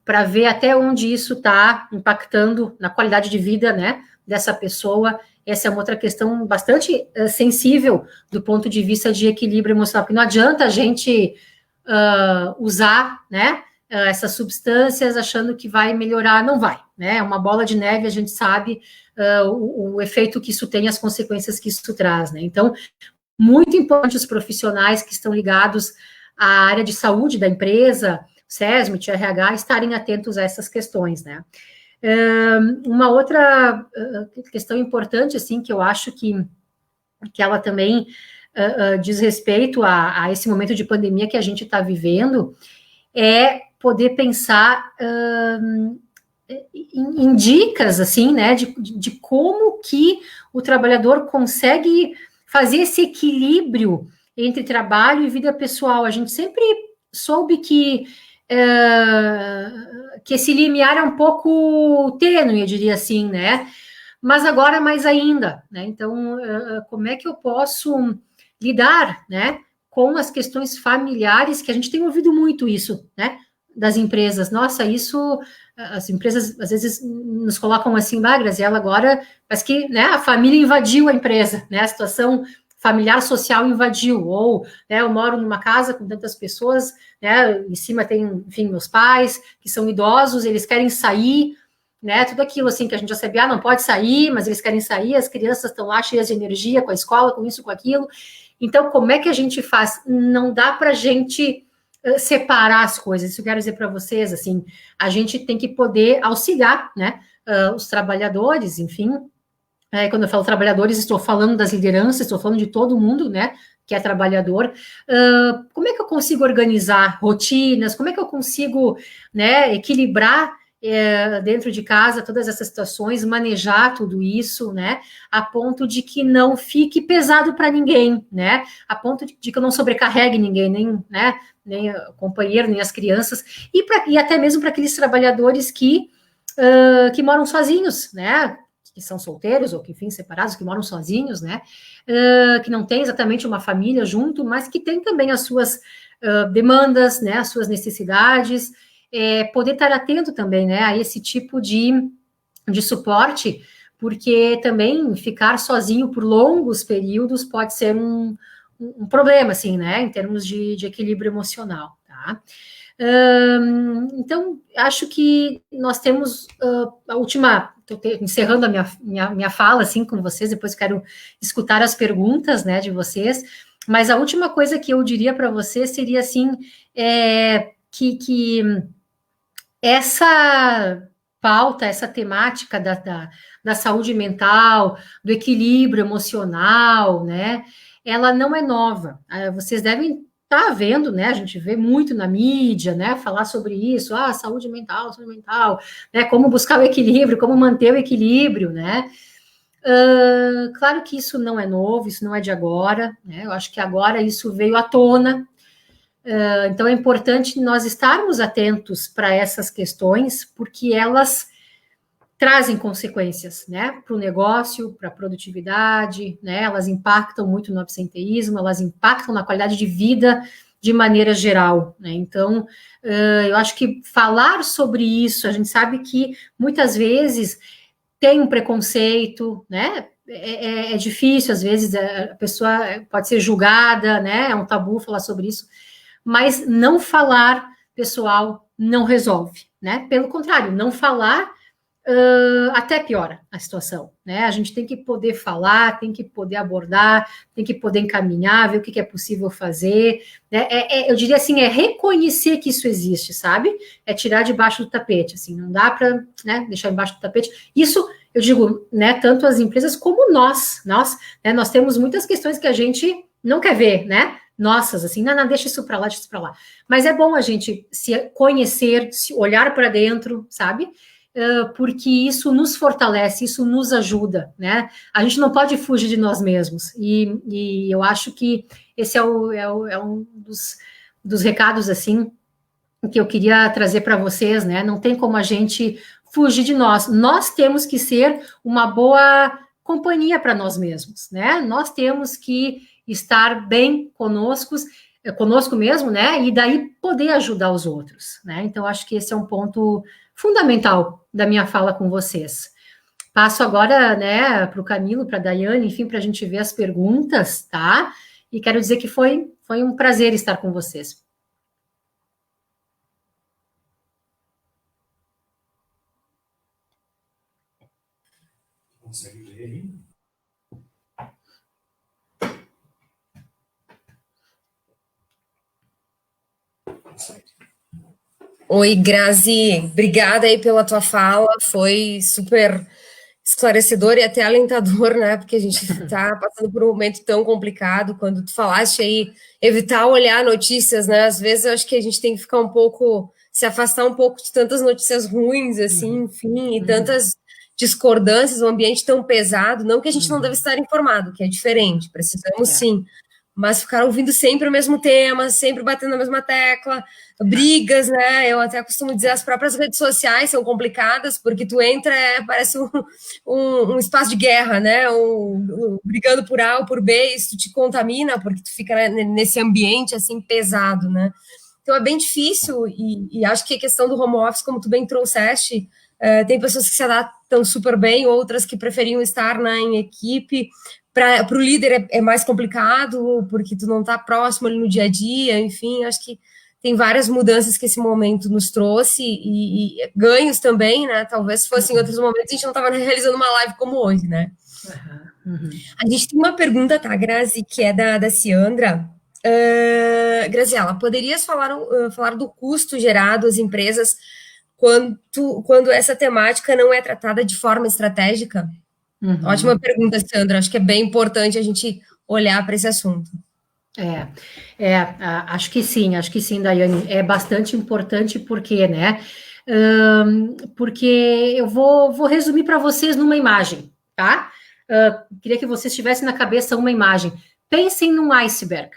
para ver até onde isso está impactando na qualidade de vida, né, dessa pessoa. Essa é uma outra questão bastante sensível do ponto de vista de equilíbrio emocional, porque não adianta a gente usar, né, essas substâncias achando que vai melhorar, não vai, né, é uma bola de neve, a gente sabe o efeito que isso tem, as consequências que isso traz, né, então, muito importante os profissionais que estão ligados à área de saúde da empresa, SESMIT, RH, estarem atentos a essas questões, né. Uma outra questão importante, assim, que eu acho que ela também diz respeito a esse momento de pandemia que a gente está vivendo, é poder pensar em dicas, assim, né, de como que o trabalhador consegue fazer esse equilíbrio entre trabalho e vida pessoal. A gente sempre soube que esse limiar é um pouco tênue, eu diria assim, né? Mas agora mais ainda, né? Então, como é que eu posso lidar, né, com as questões familiares, que a gente tem ouvido muito isso, né, das empresas. Nossa, isso, as empresas às vezes nos colocam assim, Graziela, agora parece que, né, a família invadiu a empresa, né, a situação familiar social invadiu, ou, né, eu moro numa casa com tantas pessoas, né, em cima tem, enfim, meus pais, que são idosos, eles querem sair, né, tudo aquilo, assim, que a gente já sabia, não pode sair, mas eles querem sair, as crianças estão lá cheias de energia, com a escola, com isso, com aquilo. Então, como é que a gente faz? Não dá para a gente separar as coisas, isso eu quero dizer para vocês, assim, a gente tem que poder auxiliar, né, os trabalhadores, enfim, quando eu falo trabalhadores, estou falando das lideranças, estou falando de todo mundo, né, que é trabalhador. Como é que eu consigo organizar rotinas? Como é que eu consigo, né, equilibrar dentro de casa todas essas situações, manejar tudo isso, né, a ponto de que não fique pesado para ninguém, né, a ponto de que eu não sobrecarregue ninguém, nem o companheiro, nem as crianças, e até mesmo para aqueles trabalhadores que moram sozinhos, né, que são solteiros ou que, enfim, separados, que moram sozinhos, né, que não tem exatamente uma família junto, mas que tem também as suas demandas, né, as suas necessidades, poder estar atento também, né, a esse tipo de suporte, porque também ficar sozinho por longos períodos pode ser um problema, assim, né, em termos de equilíbrio emocional, tá? Então, acho que nós temos a última, estou encerrando a minha fala, assim, com vocês, depois quero escutar as perguntas, né, de vocês, mas a última coisa que eu diria para vocês seria, assim, que essa pauta, essa temática da saúde mental, do equilíbrio emocional, né, ela não é nova. Vocês devem estar vendo, né, a gente vê muito na mídia, né, falar sobre isso, saúde mental, né, como buscar o equilíbrio, como manter o equilíbrio, né. Claro que isso não é novo, isso não é de agora, né, eu acho que agora isso veio à tona. Então, é importante nós estarmos atentos para essas questões, porque elas trazem consequências, né, para o negócio, para a produtividade, né, elas impactam muito no absenteísmo, elas impactam na qualidade de vida de maneira geral, né, então, eu acho que falar sobre isso, a gente sabe que muitas vezes tem um preconceito, né? É difícil, às vezes, a pessoa pode ser julgada, né? É um tabu falar sobre isso, mas não falar, pessoal, não resolve, né? Pelo contrário, não falar até piora a situação, né? A gente tem que poder falar, tem que poder abordar, tem que poder encaminhar, ver o que é possível fazer, né? Eu diria assim, é reconhecer que isso existe, sabe? É tirar debaixo do tapete, assim, não dá para, né, deixar embaixo do tapete. Isso, eu digo, né, tanto as empresas como né, nós temos muitas questões que a gente não quer ver, né? Nossas, assim, não, deixa isso para lá, deixa isso para lá. Mas é bom a gente se conhecer, se olhar para dentro, sabe? Porque isso nos fortalece, isso nos ajuda, né? A gente não pode fugir de nós mesmos, e eu acho que esse é um dos recados, assim, que eu queria trazer para vocês, né? Não tem como a gente fugir de nós temos que ser uma boa companhia para nós mesmos, né? Nós temos que estar bem conosco mesmo, né? E daí poder ajudar os outros, né? Então, acho que esse é um ponto fundamental da minha fala com vocês. Passo agora, né, para o Camilo, para a Daiane, enfim, para a gente ver as perguntas, tá? E quero dizer que foi um prazer estar com vocês. Consegue ler aí? Oi, Grazi, obrigada aí pela tua fala, foi super esclarecedor e até alentador, né? Porque a gente está passando por um momento tão complicado. Quando tu falaste aí, evitar olhar notícias, né? Às vezes eu acho que a gente tem que ficar um pouco, se afastar um pouco de tantas notícias ruins, assim, enfim, e tantas discordâncias, um ambiente tão pesado. Não que a gente não deve estar informado, que é diferente, precisamos sim. Mas ficar ouvindo sempre o mesmo tema, sempre batendo na mesma tecla, brigas, né? Eu até costumo dizer, as próprias redes sociais são complicadas, porque tu entra, parece um espaço de guerra, né? Brigando por A ou por B, isso te contamina, porque tu fica, né, nesse ambiente, assim, pesado, né? Então é bem difícil, e acho que a questão do home office, como tu bem trouxeste, tem pessoas que se adaptam super bem, outras que preferiam estar, né, em equipe. Para o líder é mais complicado, porque tu não está próximo ali no dia a dia, enfim, acho que tem várias mudanças que esse momento nos trouxe, e ganhos também, né? Talvez se fosse em outros momentos, a gente não estava realizando uma live como hoje, né? A gente tem uma pergunta, tá, Grazi, que é da Ciandra. Graziela, poderias falar do custo gerado às empresas quando essa temática não é tratada de forma estratégica? Ótima pergunta, Sandra. Acho que é bem importante a gente olhar para esse assunto. Acho que sim, Daiane. É bastante importante porque, né? Porque eu vou resumir para vocês numa imagem, tá? Queria que vocês tivessem na cabeça uma imagem. Pensem num iceberg,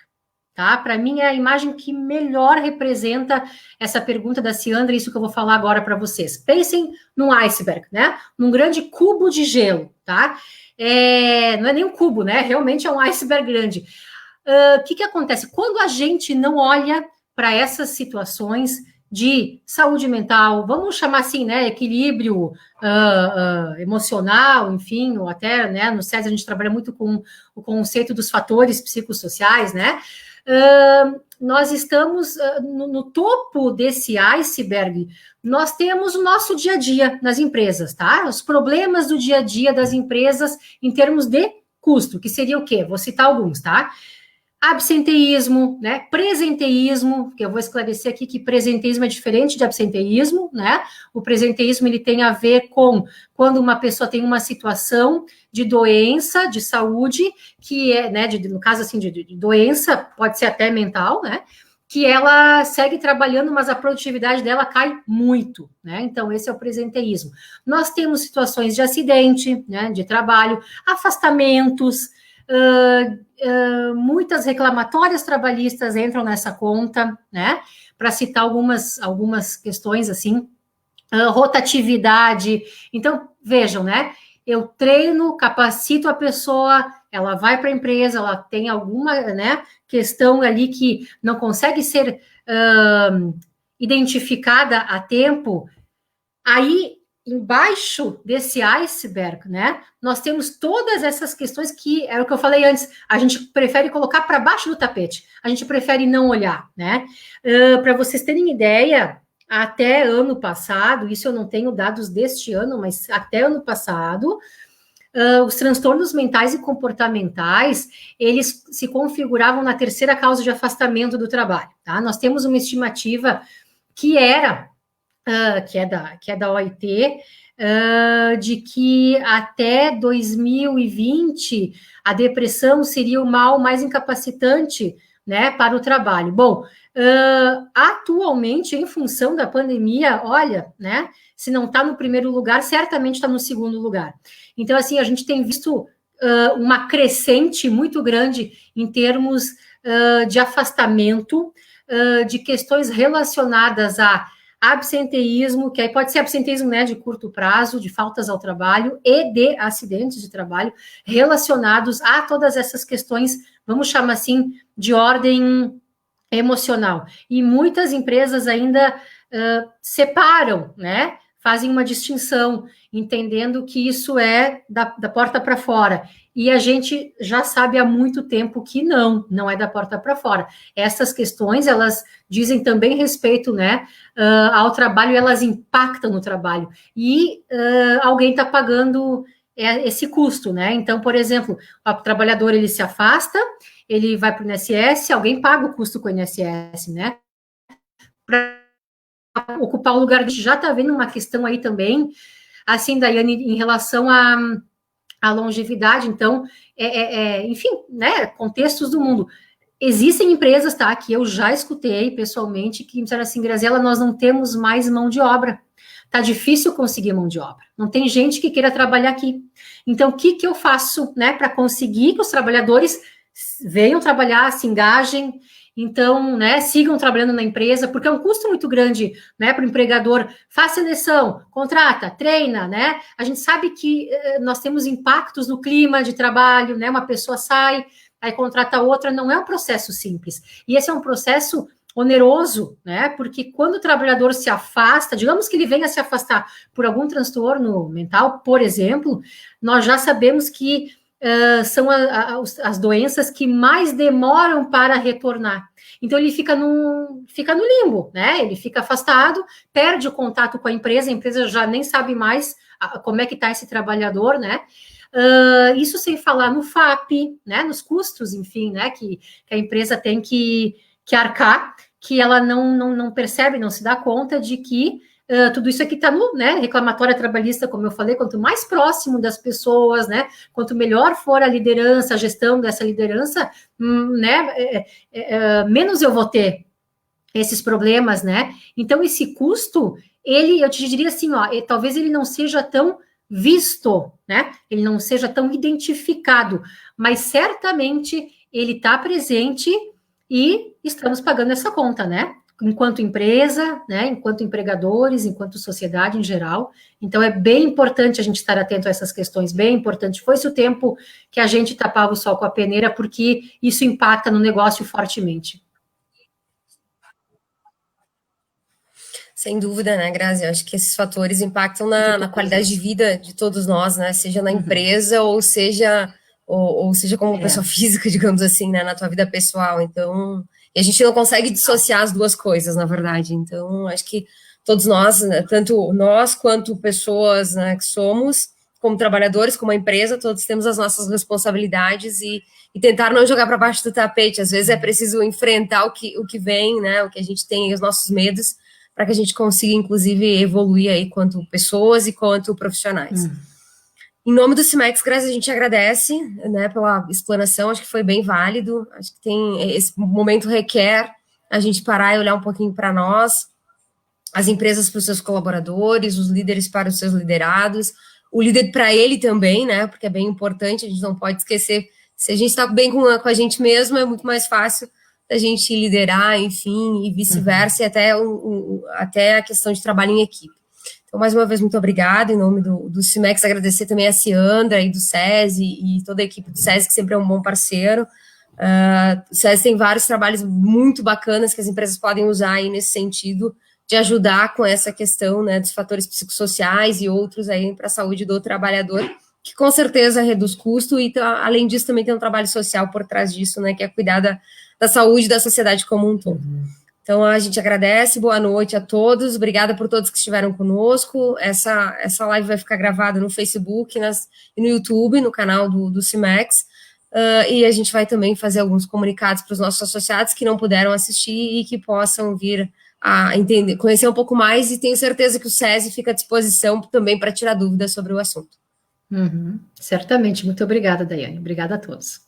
tá? Para mim é a imagem que melhor representa essa pergunta da Ciandra, isso que eu vou falar agora para vocês. Pensem num iceberg, né? Num grande cubo de gelo, tá? Não é nem um cubo, né? Realmente é um iceberg grande. O que acontece? Quando a gente não olha para essas situações de saúde mental, vamos chamar assim, né, equilíbrio emocional, enfim, ou até, né, no SES a gente trabalha muito com o conceito dos fatores psicossociais, né, nós estamos no topo desse iceberg, nós temos o nosso dia a dia nas empresas, tá? Os problemas do dia a dia das empresas em termos de custo, que seria o quê? Vou citar alguns, tá? Absenteísmo, né? Presenteísmo, que eu vou esclarecer aqui que presenteísmo é diferente de absenteísmo, né? O presenteísmo ele tem a ver com quando uma pessoa tem uma situação de doença, de saúde, que é, né? No caso assim de doença, pode ser até mental, né? Que ela segue trabalhando, mas a produtividade dela cai muito, né? Então, esse é o presenteísmo. Nós temos situações de acidente, né? De trabalho, afastamentos. Muitas reclamatórias trabalhistas entram nessa conta, né? Para citar algumas questões assim, rotatividade. Então, vejam, né? Eu treino, capacito a pessoa, ela vai para a empresa, ela tem alguma, né, questão ali que não consegue ser identificada a tempo. Aí embaixo desse iceberg, né, nós temos todas essas questões que, era o que eu falei antes, a gente prefere colocar para baixo do tapete, a gente prefere não olhar, né? Para vocês terem ideia, até ano passado, isso eu não tenho dados deste ano, mas até ano passado, os transtornos mentais e comportamentais, eles se configuravam na terceira causa de afastamento do trabalho, tá? Nós temos uma estimativa que era que é da OIT, de que até 2020 a depressão seria o mal mais incapacitante, né, para o trabalho. Bom, atualmente, em função da pandemia, olha, né, se não está no primeiro lugar, certamente está no segundo lugar. Então, assim, a gente tem visto uma crescente muito grande em termos de afastamento, de questões relacionadas a absenteísmo, que aí pode ser absenteísmo, né, de curto prazo, de faltas ao trabalho e de acidentes de trabalho relacionados a todas essas questões, vamos chamar assim, de ordem emocional. E muitas empresas ainda separam, né, fazem uma distinção, entendendo que isso é da porta para fora. E a gente já sabe há muito tempo que não é da porta para fora. Essas questões, elas dizem também respeito, né, ao trabalho, elas impactam no trabalho. E alguém está pagando esse custo, né? Então, por exemplo, o trabalhador, ele se afasta, ele vai para o INSS, alguém paga o custo com o INSS, né? Para ocupar o lugar, a gente já está vendo uma questão aí também, assim, Daiane, em relação à longevidade, então, enfim, né, contextos do mundo. Existem empresas, tá, que eu já escutei pessoalmente, que me disseram assim, Graziela, nós não temos mais mão de obra. Tá difícil conseguir mão de obra. Não tem gente que queira trabalhar aqui. Então, o que eu faço, né, para conseguir que os trabalhadores venham trabalhar, se engajem, então, né, sigam trabalhando na empresa, porque é um custo muito grande, né, para o empregador. Faz seleção, contrata, treina, né? A gente sabe que nós temos impactos no clima de trabalho, né? Uma pessoa sai, aí contrata outra, não é um processo simples. E esse é um processo oneroso, né? Porque quando o trabalhador se afasta, digamos que ele venha se afastar por algum transtorno mental, por exemplo, nós já sabemos que são as doenças que mais demoram para retornar. Então, ele fica no limbo, né? Ele fica afastado, perde o contato com a empresa já nem sabe mais como é que está esse trabalhador, né? Isso sem falar no FAP, né? Nos custos, enfim, né? Que a empresa tem que arcar, que ela não percebe, não se dá conta de que tudo isso aqui está no, né, reclamatória trabalhista, como eu falei, quanto mais próximo das pessoas, né, quanto melhor for a liderança, a gestão dessa liderança, né, menos eu vou ter esses problemas, né? Então, esse custo, eu te diria assim, ó, talvez ele não seja tão visto, né? Ele não seja tão identificado, mas certamente ele está presente e estamos pagando essa conta, né? Enquanto empresa, né, enquanto empregadores, enquanto sociedade em geral. Então, é bem importante a gente estar atento a essas questões, bem importante. Foi-se o tempo que a gente tapava o sol com a peneira, porque isso impacta no negócio fortemente. Sem dúvida, né, Grazi? Eu acho que esses fatores impactam na qualidade de vida de todos nós, né? Seja na empresa ou seja como pessoa física, digamos assim, né? Na tua vida pessoal. Então, e a gente não consegue dissociar as duas coisas, na verdade. Então, acho que todos nós, né, tanto nós quanto pessoas, né, que somos, como trabalhadores, como empresa, todos temos as nossas responsabilidades e tentar não jogar para baixo do tapete. Às vezes é preciso enfrentar o que vem, né? O que a gente tem, os nossos medos, para que a gente consiga, inclusive, evoluir aí quanto pessoas e quanto profissionais. Em nome do CIMEX, Grazi, a gente agradece, né, pela explanação, acho que foi bem válido, acho que esse momento requer a gente parar e olhar um pouquinho para nós, as empresas para os seus colaboradores, os líderes para os seus liderados, o líder para ele também, né, porque é bem importante, a gente não pode esquecer, se a gente está bem com a gente mesmo, é muito mais fácil da gente liderar, enfim, e vice-versa, e até a questão de trabalho em equipe. Então, mais uma vez, muito obrigada, em nome do CIMEX, agradecer também a Ciandra e do SESI e toda a equipe do SESI, que sempre é um bom parceiro. O SESI tem vários trabalhos muito bacanas que as empresas podem usar aí nesse sentido de ajudar com essa questão, né, dos fatores psicossociais e outros aí para a saúde do trabalhador, que com certeza reduz custo e, além disso, também tem um trabalho social por trás disso, né, que é cuidar da saúde da sociedade como um todo. Então, a gente agradece, boa noite a todos, obrigada por todos que estiveram conosco. Essa live vai ficar gravada no Facebook e no YouTube, no canal do CIMEX, e a gente vai também fazer alguns comunicados para os nossos associados que não puderam assistir e que possam vir a entender, conhecer um pouco mais, e tenho certeza que o SESI fica à disposição também para tirar dúvidas sobre o assunto. Certamente, muito obrigada, Daiane, obrigada a todos.